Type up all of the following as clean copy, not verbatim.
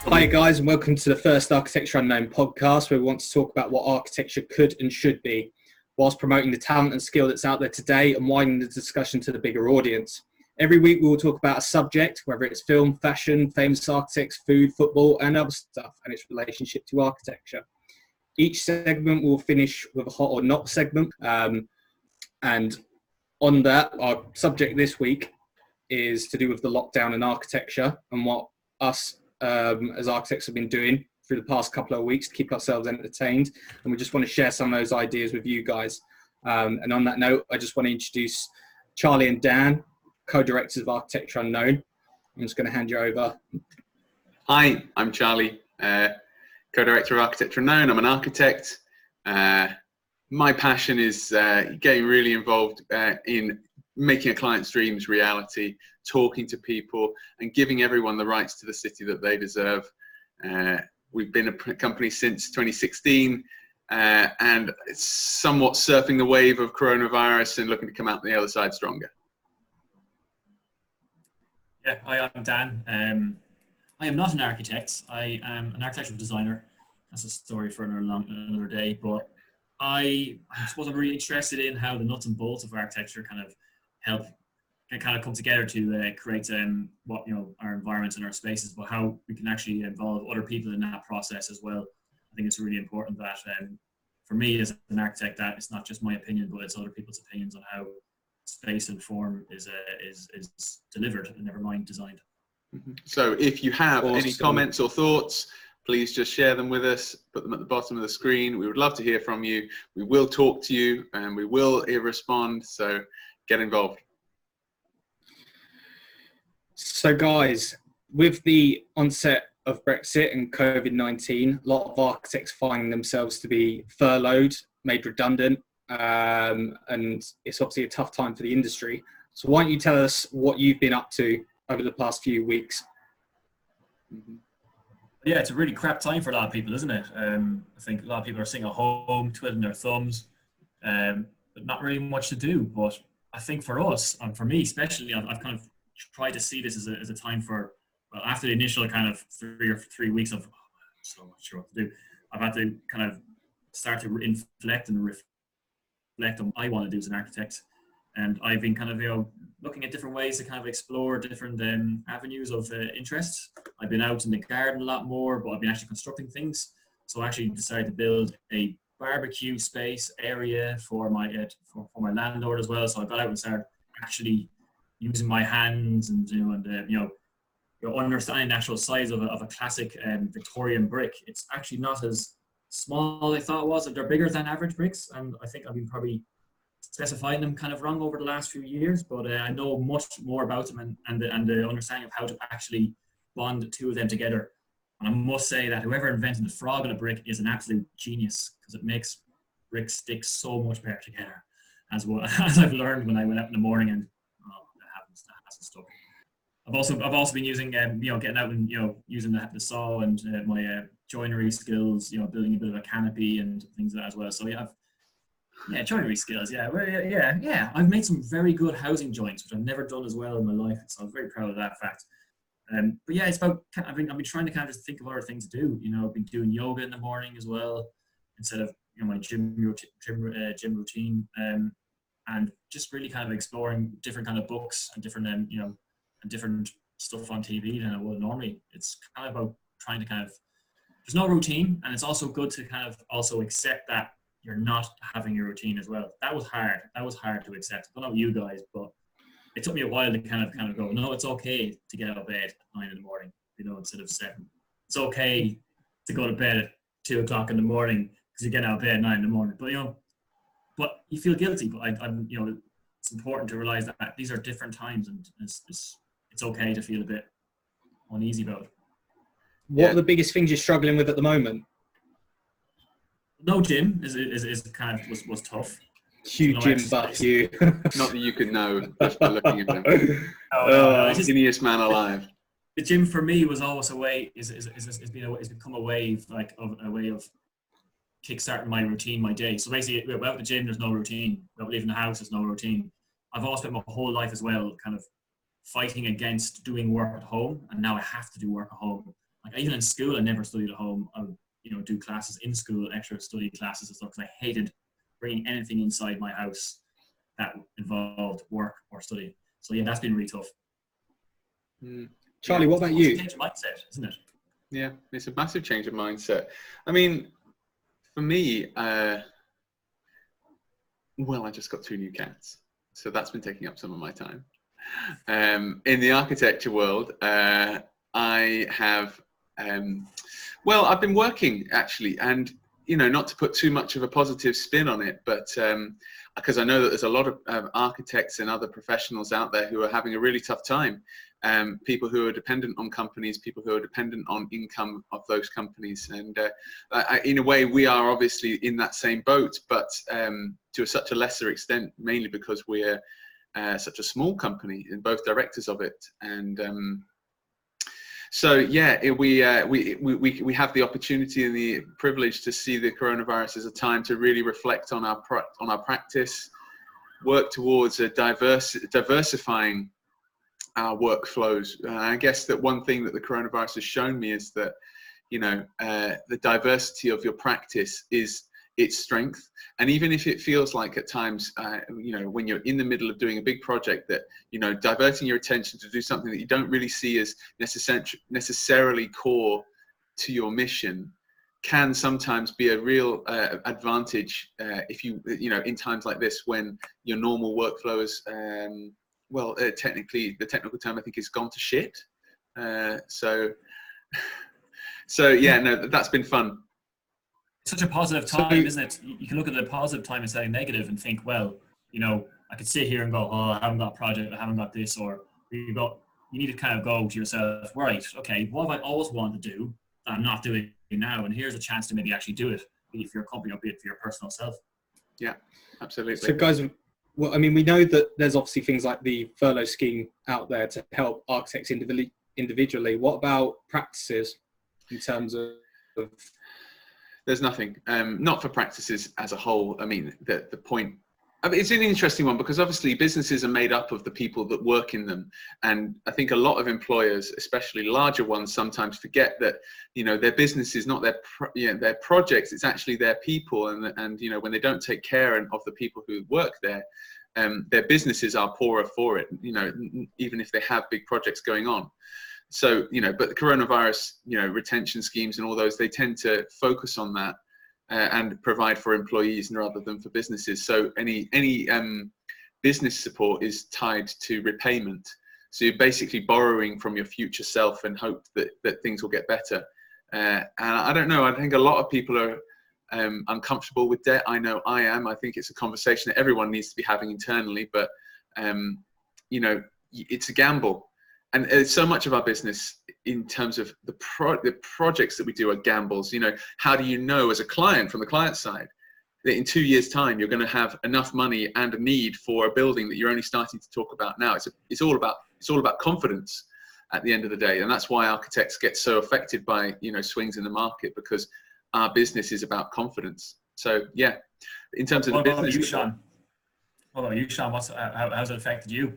Hi guys, and welcome to the first Architecture Unknown podcast, where we want to talk about what architecture could and should be, whilst promoting the talent and skill that's out there today and widening the discussion to the bigger audience. Every week we will talk about a subject, whether it's film, fashion, famous architects, food, football and other stuff, and its relationship to architecture. Each segment will finish with a hot or not segment, and on that, our subject this week is to do with the lockdown in architecture and what us as architects have been doing through the past couple of weeks to keep ourselves entertained. And we just want to share some of those ideas with you guys. And on that note, I just want to introduce Charlie and Dan, co-directors of Architecture Unknown. I'm just going to hand you over. Hi, I'm Charlie, co-director of Architecture Unknown. I'm an architect. My passion is getting really involved in making a client's dreams reality, talking to people and giving everyone the rights to the city that they deserve. We've been a company since 2016 and it's somewhat surfing the wave of coronavirus and looking to come out the other side stronger. Yeah, hi, I'm Dan. I am not an architect. I am an architectural designer. That's a story for another day, but I suppose I'm really interested in how the nuts and bolts of architecture kind of come together to create what our environments and our spaces, but how we can actually involve other people in that process as well. I think it's really important that for me as an architect, that it's not just my opinion, but it's other people's opinions on how space and form is delivered, and never mind designed. So if you have any comments or thoughts, please just share them with us, put them at the bottom of the screen. We would love to hear from you. We will talk to you and we will respond, so get involved. So guys, with the onset of Brexit and COVID-19, a lot of architects find themselves to be furloughed, made redundant, and it's obviously a tough time for the industry. So why don't you tell us what you've been up to over the past few weeks? Yeah, it's a really crap time for a lot of people, isn't it? I think a lot of people are sitting at home, twiddling their thumbs, but not really much to do. But I think for us, and for me especially, I've kind of tried to see this as a time for, well, after the initial kind of 3 weeks of so not sure what to do, I've had to kind of start to reflect on what I want to do as an architect. And I've been kind of, looking at different ways to kind of explore different avenues of interest. I've been out in the garden a lot more, but I've been actually constructing things. So I actually decided to build a barbecue space area for my landlord as well. So I got out and started actually using my hands and understanding the actual size of a classic Victorian brick. It's actually not as small as I thought it was. They're bigger than average bricks, and I think I've been probably specifying them kind of wrong over the last few years, but I know much more about them and the understanding of how to actually bond the two of them together. And I must say that whoever invented the frog in a brick is an absolute genius, because it makes bricks stick so much better together, as I've learned when I went out in the morning, and that hasn't stuck. I've also been using getting out and using the saw and my joinery skills, building a bit of a canopy and things like that as well. So joinery skills. Yeah. I've made some very good housing joints, which I've never done as well in my life. So I'm very proud of that fact. But yeah, it's about, I've been trying to kind of just think of other things to do. I've been doing yoga in the morning as well, instead of my gym routine, and just really kind of exploring different kind of books and different and different stuff on TV than I would normally. It's kind of about trying to kind of, there's no routine, and it's also good to kind of also accept that you're not having your routine as well. That was hard. That was hard to accept. I don't know you guys, but it took me a while to kind of go, no, it's okay to get out of bed at 9 in the morning, instead of 7. It's okay to go to bed at 2 o'clock in the morning because you get out of bed at 9 in the morning. But you feel guilty. But it's important to realize that these are different times, and it's okay to feel a bit uneasy about it. What are the biggest things you're struggling with at the moment? No gym is kind of was tough. Huge gym buff, you. Not that you could know just by looking at them. Skinniest man alive. The gym for me was always a way. It's become a way of kickstarting my routine, my day. So basically, without the gym, there's no routine. Without leaving the house, there's no routine. I've always spent my whole life as well, kind of fighting against doing work at home, and now I have to do work at home. Like even in school, I never studied at home. I would, do classes in school, extra study classes and stuff, because I hated bringing anything inside my house that involved work or study. So yeah, that's been really tough. Charlie, what about you? It's a change of mindset, isn't it? Yeah, it's a massive change of mindset. I mean, for me, well, I just got 2 new cats, so that's been taking up some of my time. In the architecture world, I have, well, I've been working actually, and not to put too much of a positive spin on it, but because I know that there's a lot of architects and other professionals out there who are having a really tough time. People who are dependent on companies, people who are dependent on income of those companies. And in a way, we are obviously in that same boat, but to such a lesser extent, mainly because we're such a small company and both directors of it. And so, yeah, we have the opportunity and the privilege to see the coronavirus as a time to really reflect on our practice, work towards a diversifying our workflows. I guess that one thing that the coronavirus has shown me is that, the diversity of your practice is its strength. And even if it feels like at times, when you're in the middle of doing a big project that, diverting your attention to do something that you don't really see as necessarily core to your mission can sometimes be a real advantage if you in times like this when your normal workflow is, technically, the technical term I think is gone to shit. So yeah, no, that's been fun. Such a positive time, isn't it? You can look at the positive time instead of negative and think, well, I could sit here and go, oh, I haven't got a project, I haven't got this, or you need to kind of go to yourself, right, okay, what have I always wanted to do that I'm not doing now? And here's a chance to maybe actually do it, be it for your company or be it for your personal self. Yeah, absolutely. So guys, well, I mean, we know that there's obviously things like the furlough scheme out there to help architects individually. What about practices in terms of? There's nothing, not for practices as a whole. I mean, the point, it's an interesting one because obviously businesses are made up of the people that work in them. And I think a lot of employers, especially larger ones, sometimes forget that, their business is not their projects, it's actually their people. And when they don't take care of the people who work there, their businesses are poorer for it, even if they have big projects going on. So, but the coronavirus, retention schemes and all those, they tend to focus on that and provide for employees rather than for businesses. So any business support is tied to repayment. So you're basically borrowing from your future self and hope that things will get better. And I don't know, I think a lot of people are uncomfortable with debt. I know I am. I think it's a conversation that everyone needs to be having internally, but, it's a gamble. And so much of our business in terms of the projects that we do are gambles. How do you know as a client from the client side that in 2 years' time you're going to have enough money and a need for a building that you're only starting to talk about now? It's all about confidence at the end of the day, and that's why architects get so affected by swings in the market, because our business is about confidence. So yeah, in terms of the business. What about you, Sean? How's it affected you?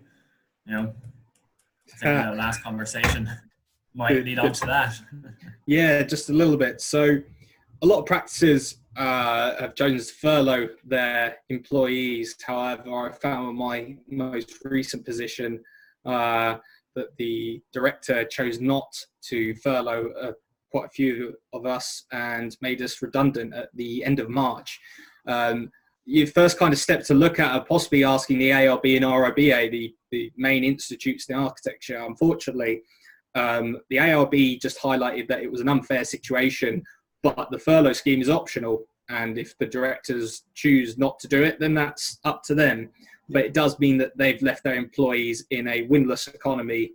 I think our last conversation might lead on to that. Yeah, just a little bit. So a lot of practices have chosen to furlough their employees. However, I found in my most recent position that the director chose not to furlough quite a few of us and made us redundant at the end of March. Your first kind of step to look at are possibly asking the ARB and RIBA, the main institutes in architecture. Unfortunately, the ARB just highlighted that it was an unfair situation, but the furlough scheme is optional. And if the directors choose not to do it, then that's up to them. But it does mean that they've left their employees in a windless economy.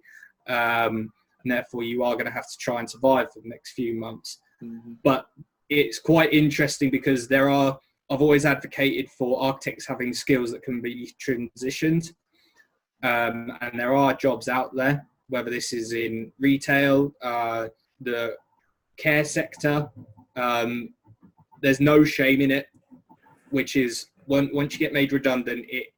And therefore, you are going to have to try and survive for the next few months. Mm-hmm. But it's quite interesting because I've always advocated for architects having skills that can be transitioned. And there are jobs out there, whether this is in retail, the care sector. There's no shame in it, which is once you get made redundant, it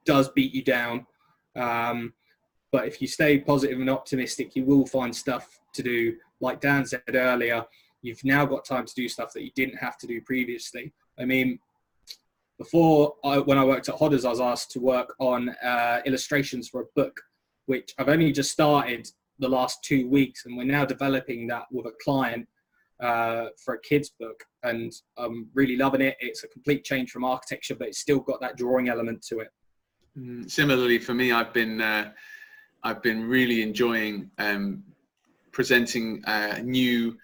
does beat you down. But if you stay positive and optimistic, you will find stuff to do, like Dan said earlier, you've now got time to do stuff that you didn't have to do previously. I mean, when I worked at Hodders, I was asked to work on illustrations for a book, which I've only just started the last 2 weeks, and we're now developing that with a client for a kid's book, and I'm really loving it. It's a complete change from architecture, but it's still got that drawing element to it. Similarly, for me, I've been really enjoying presenting new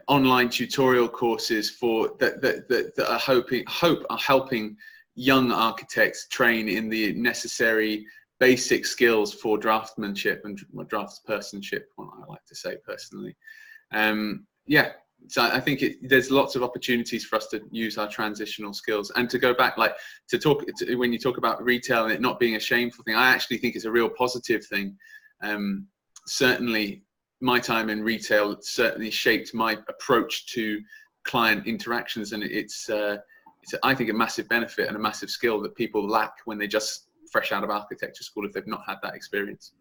online tutorial courses that are helping young architects train in the necessary basic skills for draftsmanship and draftspersonship, what I like to say personally. So I think there's lots of opportunities for us to use our transitional skills. And to go back, when you talk about retail and it not being a shameful thing, I actually think it's a real positive thing. Certainly, my time in retail certainly shaped my approach to client interactions, and it's I think a massive benefit and a massive skill that people lack when they just fresh out of architecture school if they've not had that experience.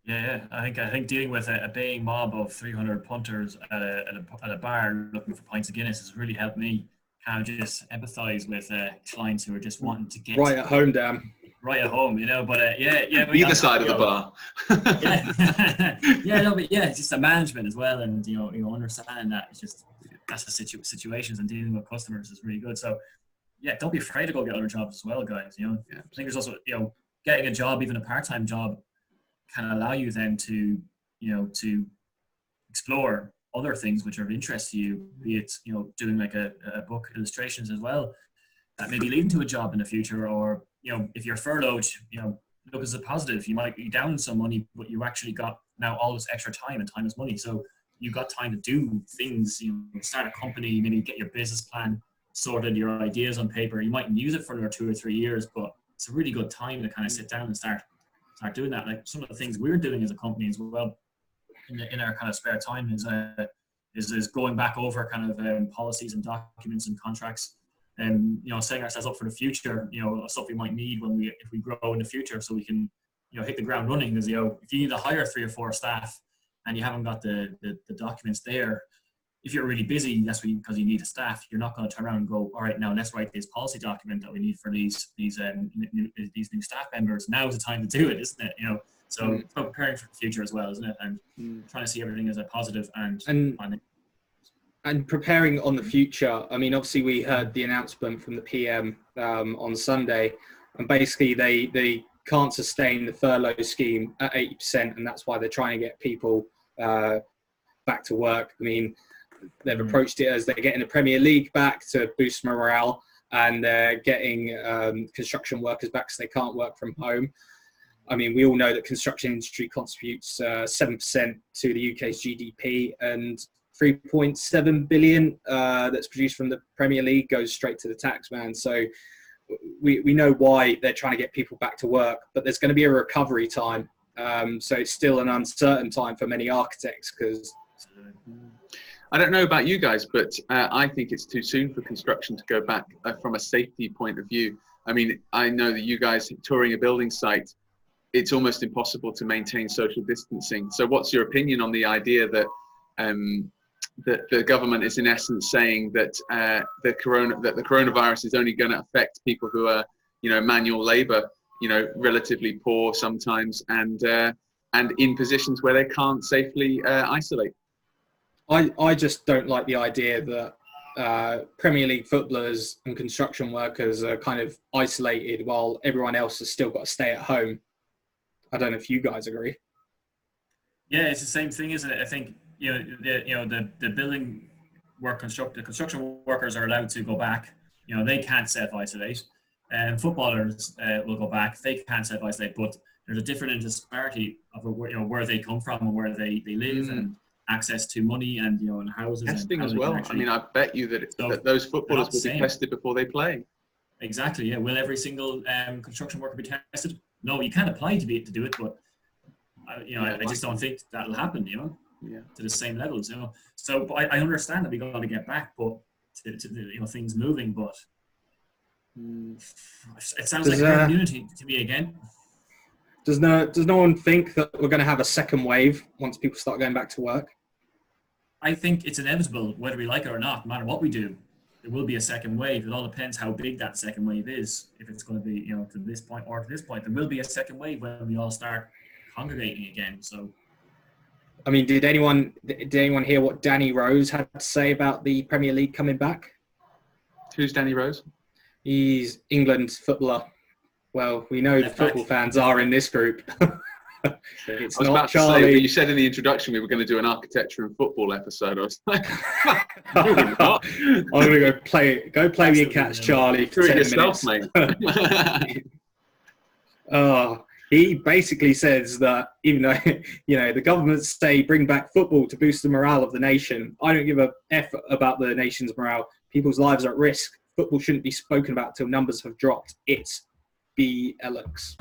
Yeah. I think dealing with a baying mob of 300 punters at a bar looking for pints of Guinness has really helped me kind of just empathise with clients who are just wanting to get right at home, Dan. Right at home, But either side of the bar. It's just the management as well, and understanding that it's just that's the situations and dealing with customers is really good. So don't be afraid to go get other jobs as well, guys. I think there's also getting a job, even a part-time job, can allow you then to explore other things which are of interest to you, be it doing like a book illustrations as well that may be leading to a job in the future, or if you're furloughed, look as a positive. You might be down some money, but you actually got now all this extra time, and time is money, so you got time to do things. Start a company, maybe get your business plan sorted, your ideas on paper. You might use it for another 2 or 3 years, but it's a really good time to kind of sit down and start doing that. Like some of the things we're doing as a company as well in our kind of spare time is going back over kind of policies and documents and contracts, and setting ourselves up for the future. Stuff we might need if we grow in the future, so we can hit the ground running. Because if you need to hire 3 or 4 staff and you haven't got the documents there, if you're really busy, that's because you need a staff. You're not going to turn around and go, all right, now let's write this policy document that we need for these new staff members. Now's the time to do it, isn't it? So it's about preparing for the future as well, isn't it? And trying to see everything as a positive and preparing on the future. I mean, obviously we heard the announcement from the PM on Sunday, and basically they can't sustain the furlough scheme at 80%, and that's why they're trying to get people back to work. I mean, they've approached it as they're getting the Premier League back to boost morale, and they're getting construction workers back so they can't work from home. I mean, we all know that construction industry contributes 7% to the UK's GDP, and 3.7 billion that's produced from the Premier League goes straight to the tax man. So we know why they're trying to get people back to work, but there's going to be a recovery time. So it's still an uncertain time for many architects, because I don't know about you guys, but I think it's too soon for construction to go back from a safety point of view. I mean, I know that you guys touring a building site, it's almost impossible to maintain social distancing. So what's your opinion on the idea that that the government is in essence saying that the coronavirus is only going to affect people who are, manual labor, relatively poor sometimes, and in positions where they can't safely isolate? I just don't like the idea that Premier League footballers and construction workers are kind of isolated while everyone else has still got to stay at home. I don't know if you guys agree. Yeah, it's the same thing, isn't it? I think the building work the construction workers are allowed to go back. They can't self-isolate, and footballers will go back. They can't self-isolate, but there's a different disparity of where they come from and where they live, and access to money and and houses. Testing as well. I mean, I bet you that those footballers will be tested before they play. Exactly. Yeah. Will every single construction worker be tested? No, you can't apply to do it, but I just don't think that'll happen. To the same levels. So but I understand that we got to get back, but to things moving. But it sounds like herd immunity to me again. Does no one think that we're going to have a second wave once people start going back to work? I think it's inevitable, whether we like it or not, no matter what we do. There will be a second wave. It all depends how big that second wave is. If it's going to be, to this point or to this point, there will be a second wave when we all start congregating again. So, I mean, did anyone hear what Danny Rose had to say about the Premier League coming back? Who's Danny Rose? He's England's footballer. Well, we know football fans are in this group. It's I was not about Charlie. to say, but you said in the introduction we were going to do an architecture and football episode. I was like, no, we're not. I'm going to go play with your cats, Charlie, for Do it 10 yourself, minutes. mate. He basically says that even though the governments say bring back football to boost the morale of the nation, I don't give a F about the nation's morale. People's lives are at risk. Football shouldn't be spoken about till numbers have dropped. It's BLX.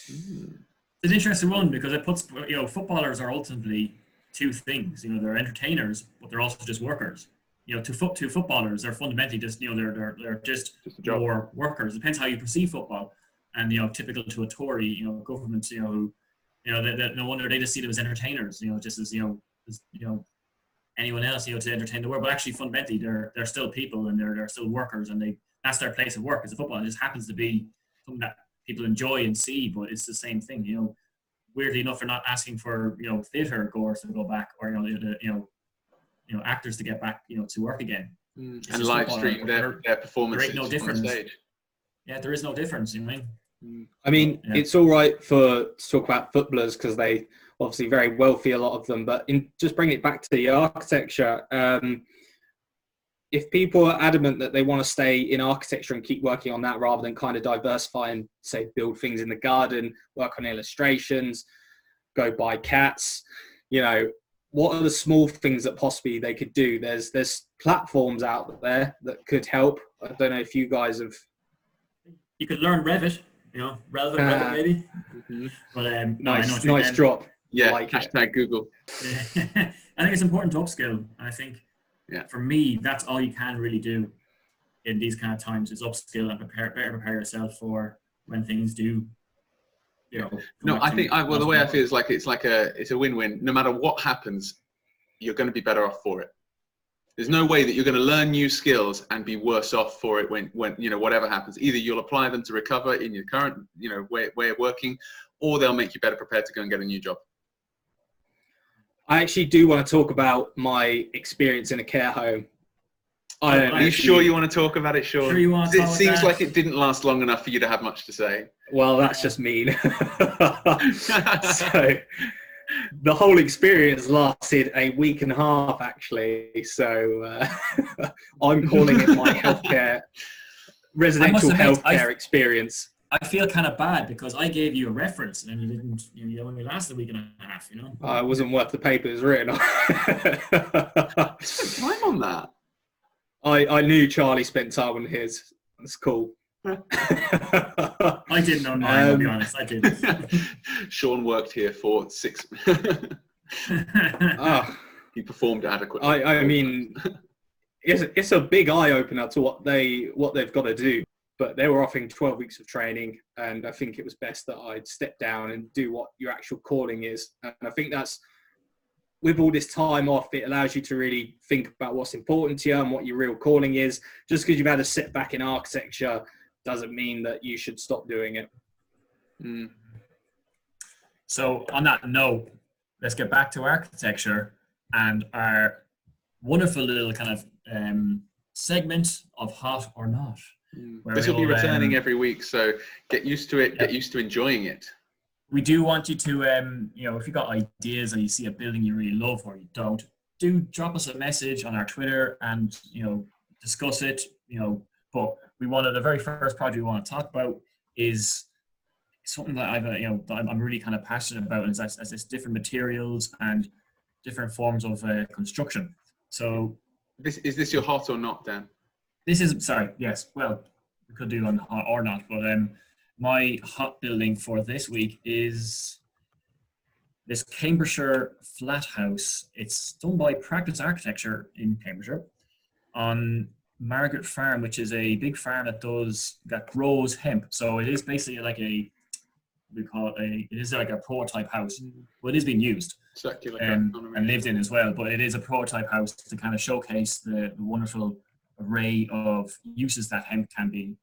It's an interesting one because it puts, footballers are ultimately two things. They're entertainers, but they're also just workers. To footballers, they're fundamentally just, they're just more workers. It depends how you perceive football. And, typical to a Tory, governments, who, that no wonder they just see them as entertainers, just as, anyone else, to entertain the world. But actually, fundamentally, they're still people and they're still workers, and that's their place of work as a football. It just happens to be something that people enjoy and see, but it's the same thing. Weirdly enough, they're not asking for theatre goers to go back, or actors to get back to work again. And live stream their performances no difference. on stage. Yeah, there is no difference. I mean, it's all right to talk about footballers because they obviously very wealthy, a lot of them. But just bring it back to the architecture. If people are adamant that they want to stay in architecture and keep working on that rather than kind of diversify and say build things in the garden, work on illustrations, go buy cats, what are the small things that possibly they could do? There's platforms out there that could help. I don't know if you guys have. You could learn Revit, relevant Revit maybe. Mm-hmm. But nice drop. Yeah, like hashtag Google. I think it's important to upskill. And I think for me, that's all you can really do in these kind of times is upskill and prepare yourself for when things do. No, I think the way I feel is like it's a win-win. No matter what happens, you're going to be better off for it. There's no way that you're going to learn new skills and be worse off for it when whatever happens. Either you'll apply them to recover in your current way of working, or they'll make you better prepared to go and get a new job. I actually do want to talk about my experience in a care home. Are you sure you want to talk about it, Sean? Sure you want to it seems like it didn't last long enough for you to have much to say. Well, that's just mean. So the whole experience lasted a week and a half, actually. So I'm calling it my residential healthcare experience. I feel kind of bad because I gave you a reference and you didn't. You only lasted a week and a half. It wasn't worth the paper it was written on. Spent time on that. I knew Charlie spent time on his. That's cool. I didn't know mine, to be honest. I didn't. Sean worked here for 6 He performed adequately. I mean, it's a big eye opener to what they've got to do. But they were offering 12 weeks of training, and I think it was best that I'd step down and do what your actual calling is. And I think that's, with all this time off, it allows you to really think about what's important to you and what your real calling is. Just because you've had a setback in architecture doesn't mean that you should stop doing it. So on that note, let's get back to architecture and our wonderful little kind of segment of Hot or Not. This will be returning every week, so get used to it. Get used to enjoying it. We do want you to, if you got ideas or you see a building you really love or you don't, do drop us a message on our Twitter and discuss it. But the very first project we want to talk about is something that I'm really kind of passionate about, is as it's different materials and different forms of construction. So, is this your hot or not, Dan? This is, sorry, yes, well, we could do on hot or not, but my hot building for this week is this Cambridgeshire flat house. It's done by Practice Architecture in Cambridgeshire on Margaret Farm, which is a big farm that grows hemp. So it is basically like we call it it is like a prototype house. Well, it is being used Circular and lived in as well, but it is a prototype house to kind of showcase the wonderful array of uses that hemp can be,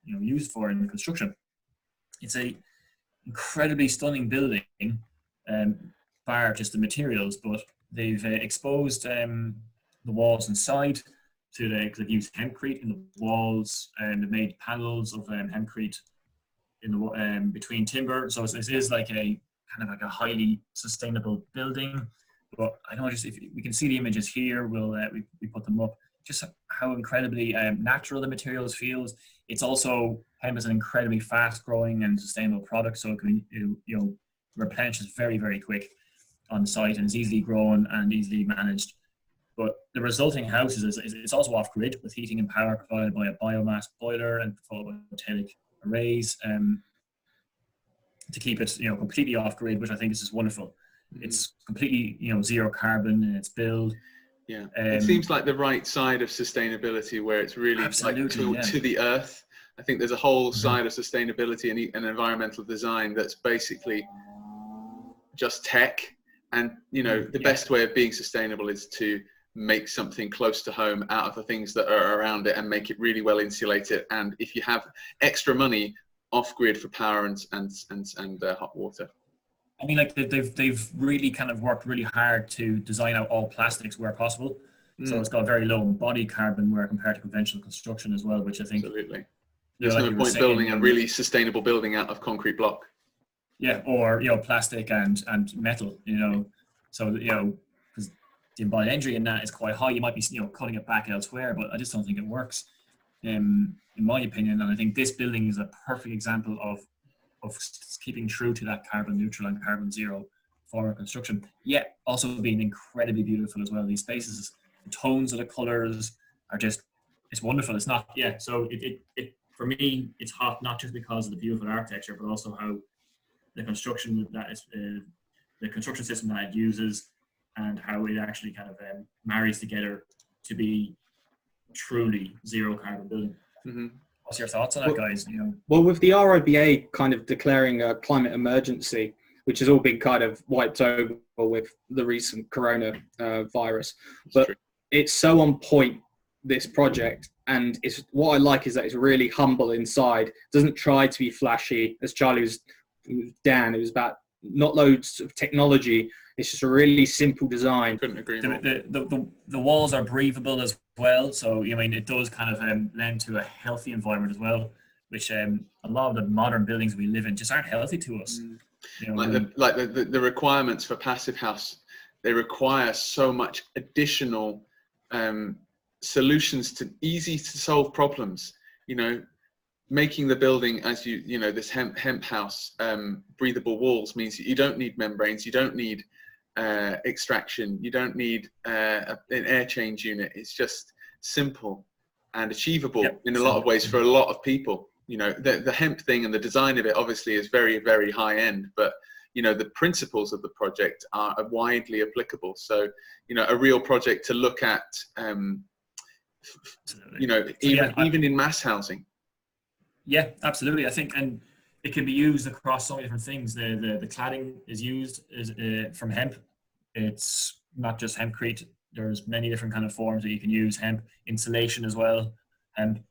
used for in construction. It's a incredibly stunning building, bar just the materials, but they've exposed the walls inside because they've used hempcrete in the walls, and they've made panels of hempcrete in the between timber. So it is like a kind of like a highly sustainable building. But I know just if we can see the images here, we put them up. Just how incredibly natural the materials feels. It's also, hemp is an incredibly fast-growing and sustainable product, so it can replenishes very, very quick on site and is easily grown and easily managed. But the resulting house it's also off-grid with heating and power provided by a biomass boiler and photovoltaic arrays to keep it completely off-grid, which I think is just wonderful. It's completely zero carbon in its build. Yeah, it seems like the right side of sustainability, where it's really like to the earth. I think there's a whole side of sustainability and environmental design that's basically just tech. And the best way of being sustainable is to make something close to home out of the things that are around it and make it really well insulated. And if you have extra money, off grid for power and hot water. I mean, like they've really kind of worked really hard to design out all plastics where possible. So it's got very low embodied carbon where compared to conventional construction as well, which I think absolutely. There's no point building a really sustainable building out of concrete block. Yeah, or plastic and metal. So because the embodied energy in that is quite high, you might be cutting it back elsewhere, but I just don't think it works. In my opinion, and I think this building is a perfect example of keeping true to that carbon neutral and carbon zero form of construction, yet also being incredibly beautiful as well. These spaces, the tones of the colors are just, it's wonderful. It's not, so it for me, it's hot, not just because of the beautiful architecture, but also how the construction that is, the construction system that it uses and how it actually kind of marries together to be truly zero carbon building. Mm-hmm. What's your thoughts on that, guys? Well, with the RIBA kind of declaring a climate emergency, which has all been kind of wiped over with the recent corona virus, but it's so on point, this project, and it's what I like is that it's really humble inside. It doesn't try to be flashy, as Charlie was Dan. It was about not loads of technology. It's just a really simple design. Couldn't agree more. The walls are breathable as well, so it does kind of lend to a healthy environment as well, which a lot of the modern buildings we live in just aren't healthy to us. The requirements for passive house, they require so much additional solutions to easy to solve problems. Making the building as this hemp house, breathable walls means that you don't need membranes, you don't need extraction, you don't need an air change unit. It's just simple and achievable in a lot of ways for a lot of people. The hemp thing and the design of it obviously is very, very high end, but the principles of the project are widely applicable. So a real project to look at, even in mass housing. Yeah, absolutely. I think, and it can be used across so many different things. The cladding is used from hemp. It's not just hempcrete. There's many different kind of forms that you can use hemp. Insulation as well. And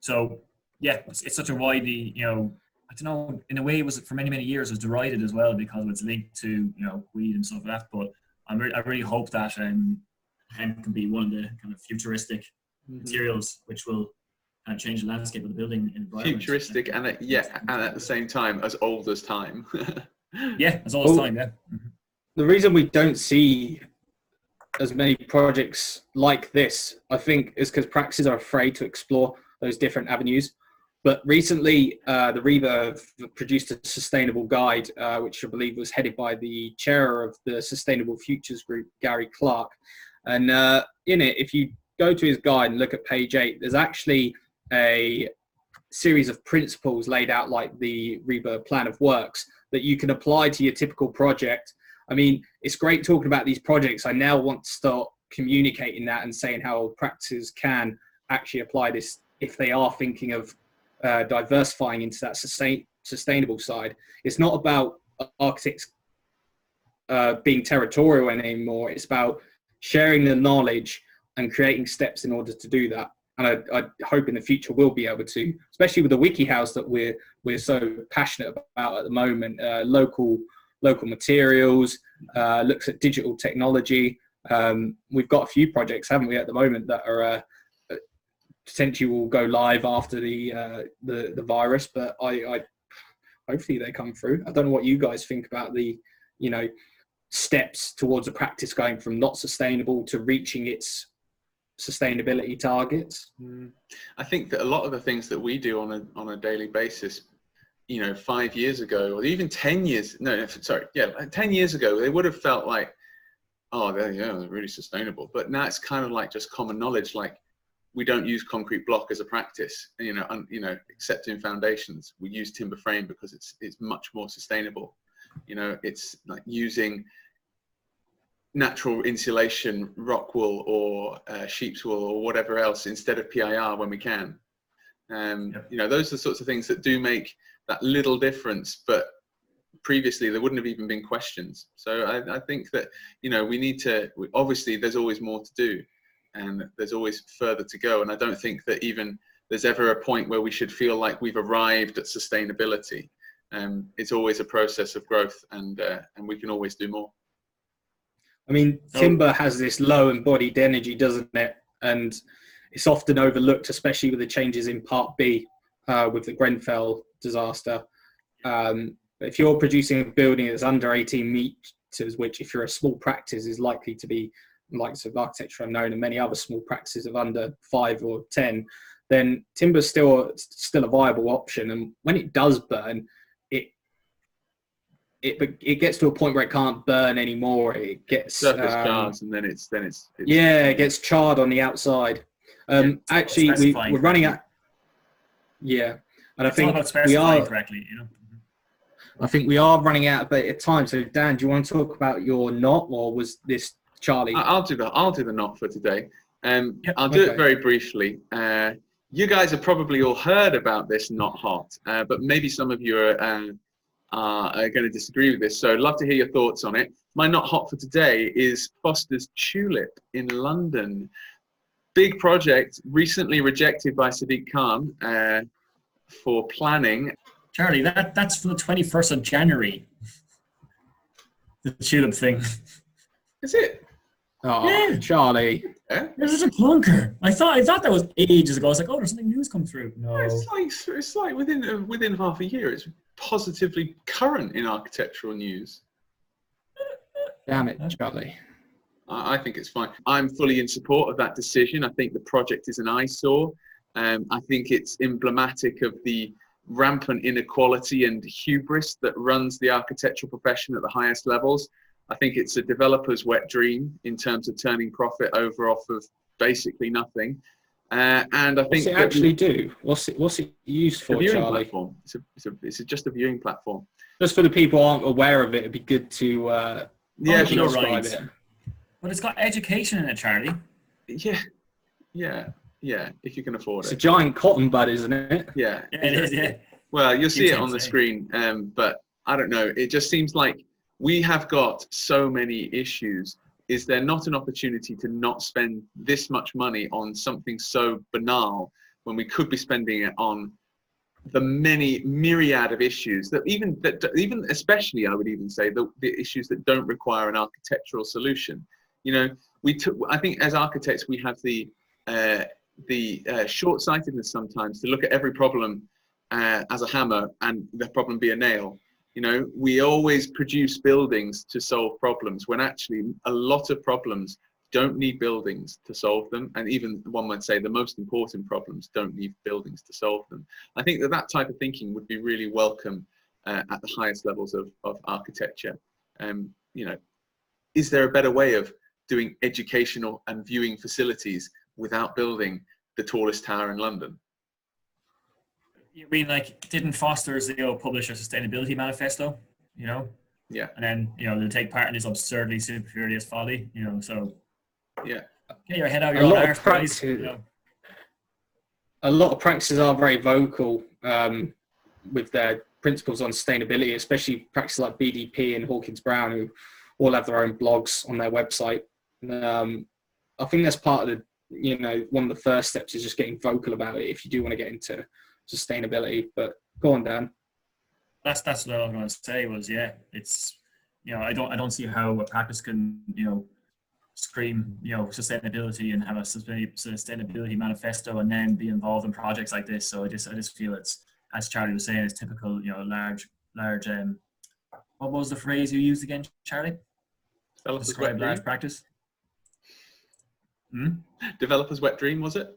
so yeah, it's such a widely, I don't know, in a way it was for many years it was derided as well because it's linked to weed and stuff like that. But I really hope that hemp can be one of the kind of futuristic materials which will and change the landscape of the building environment. Futuristic and at the same time as old as time. As old as time. The reason we don't see as many projects like this, I think, is because practices are afraid to explore those different avenues. But recently, the RIBA produced a sustainable guide, which I believe was headed by the chair of the Sustainable Futures Group, Gary Clark. And in it, if you go to his guide and look at page 8, there's actually a series of principles laid out like the RIBA plan of works that you can apply to your typical project. I mean, it's great talking about these projects. I now want to start communicating that and saying how practices can actually apply this if they are thinking of diversifying into that sustainable side. It's not about architects being territorial anymore. It's about sharing the knowledge and creating steps in order to do that. And I hope in the future we'll be able to, especially with the wiki house that we're so passionate about at the moment. Local materials, looks at digital technology. We've got a few projects, haven't we, at the moment that are potentially will go live after the virus. But I hopefully they come through. I don't know what you guys think about the steps towards a practice going from not sustainable to reaching its sustainability targets. I think that a lot of the things that we do on a daily basis, 5 years ago, or even 10 years, 10 years ago, they would have felt like, oh, they're really sustainable. But now it's kind of like just common knowledge, like we don't use concrete block as a practice, except in foundations. We use timber frame because it's much more sustainable. It's like using natural insulation, rock wool or sheep's wool or whatever else instead of PIR when we can. Those are the sorts of things that do make that little difference, but previously there wouldn't have even been questions. So I think that, we need to, obviously there's always more to do and there's always further to go. And I don't think that even there's ever a point where we should feel like we've arrived at sustainability. It's always a process of growth and we can always do more. I mean, timber has this low embodied energy, doesn't it? And it's often overlooked, especially with the changes in Part B with the Grenfell disaster. If you're producing a building that's under 18 meters, which if you're a small practice is likely to be likes of Architecture Unknown and many other small practices of under 5 or 10, then timber's still a viable option. And when it does burn, it gets to a point where it can't burn anymore. It gets surface charred, and then it's it gets charred on the outside. Actually, we're running out. Yeah, and I think we are correctly. I think we are running out a bit of time. So Dan, do you want to talk about your knot, or was this Charlie? I'll do the knot for today. I'll do it very briefly. You guys have probably all heard about this knot hot, but maybe some of you are going to disagree with this. So I'd love to hear your thoughts on it. My not hot for today is Foster's Tulip in London. Big project, recently rejected by Sadiq Khan for planning. Charlie, that's for the 21st of January. The Tulip thing. Is it? Oh, yeah. Charlie. Yeah? This is a clunker. I thought that was ages ago. I was like, oh, there's something new's come through. No. It's like within half a year, it's positively current in architectural news. Damn it, Charlie. I think it's fine. I'm fully in support of that decision. I think the project is an eyesore. I think it's emblematic of the rampant inequality and hubris that runs the architectural profession at the highest levels. I think it's a developer's wet dream in terms of turning profit over off of basically nothing. And I think what's it actually do? What's it used for, Charlie? Platform. It's just a viewing platform. Just for the people who aren't aware of it, it'd be good to describe it. But it's got education in it, Charlie. Yeah. If you can afford it. It's a giant cotton bud, isn't it? Yeah, it is. Yeah. Well, you'll see it on the screen, but I don't know. It just seems like we have got so many issues. Is there not an opportunity to not spend this much money on something so banal when we could be spending it on the many myriad of issues that even especially I would even say the issues that don't require an architectural solution. I think as architects we have the short-sightedness sometimes to look at every problem as a hammer and the problem be a nail. We always produce buildings to solve problems when actually a lot of problems don't need buildings to solve them. And even one might say the most important problems don't need buildings to solve them. I think that type of thinking would be really welcome at the highest levels of architecture. Is there a better way of doing educational and viewing facilities without building the tallest tower in London? You mean didn't Foster's publish a sustainability manifesto? Yeah. And then they'll take part in this absurdly superiorist folly. So yeah, get your head out of your own arse, please. A lot of practices are very vocal with their principles on sustainability, especially practices like BDP and Hawkins Brown, who all have their own blogs on their website. I think that's part of the, one of the first steps is just getting vocal about it if you do want to get into sustainability. But go on, Dan. That's what I was going to say was, it's, I don't see how a practice can, scream, sustainability and have a sustainability manifesto and then be involved in projects like this. So I just feel it's, as Charlie was saying, it's typical, large, what was the phrase you used again, Charlie? Describe large practice. Developer's wet dream, was it?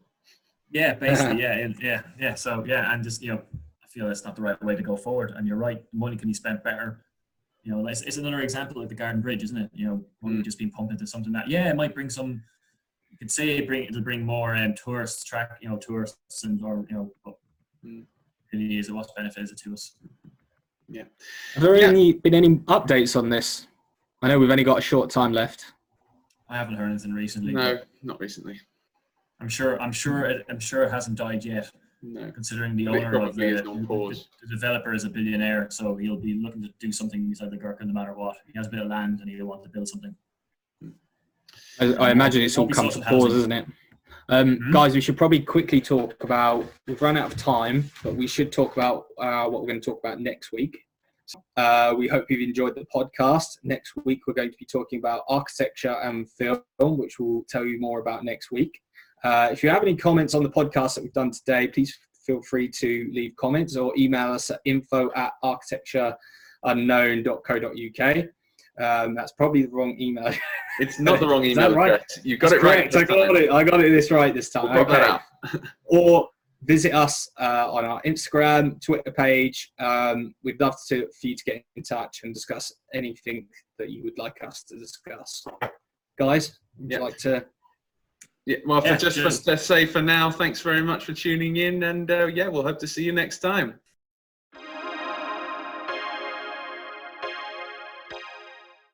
Yeah, basically, yeah. So and just I feel that's not the right way to go forward. And you're right, money can be spent better. It's another example like the Garden Bridge, isn't it? Money just being pumped into something that it might bring some. You could say it'll bring more tourists, tourists, and really is it, what benefit is it to us? Yeah. Have there been any updates on this? I know we've only got a short time left. I haven't heard anything recently. No, not recently. I'm sure it hasn't died yet. No. Considering the owner of the developer is a billionaire, so he'll be looking to do something beside the Gherkin no matter what. He has a bit of land and he'll want to build something. I imagine it's all come to pause, isn't it? Guys, we should probably quickly talk about, we've run out of time, but we should talk about what we're going to talk about next week. We hope you've enjoyed the podcast. Next week, we're going to be talking about architecture and film, which we'll tell you more about next week. If you have any comments on the podcast that we've done today, please feel free to leave comments or email us at info@architectureunknown.co.uk. That's probably the wrong email. It's not the wrong email. Right? You got it right. I got it this right this time. We'll that out. Or visit us on our Instagram, Twitter page. We'd love for you to get in touch and discuss anything that you would like us to discuss. Guys, would you like to? Let's say for now, thanks very much for tuning in, and we'll hope to see you next time.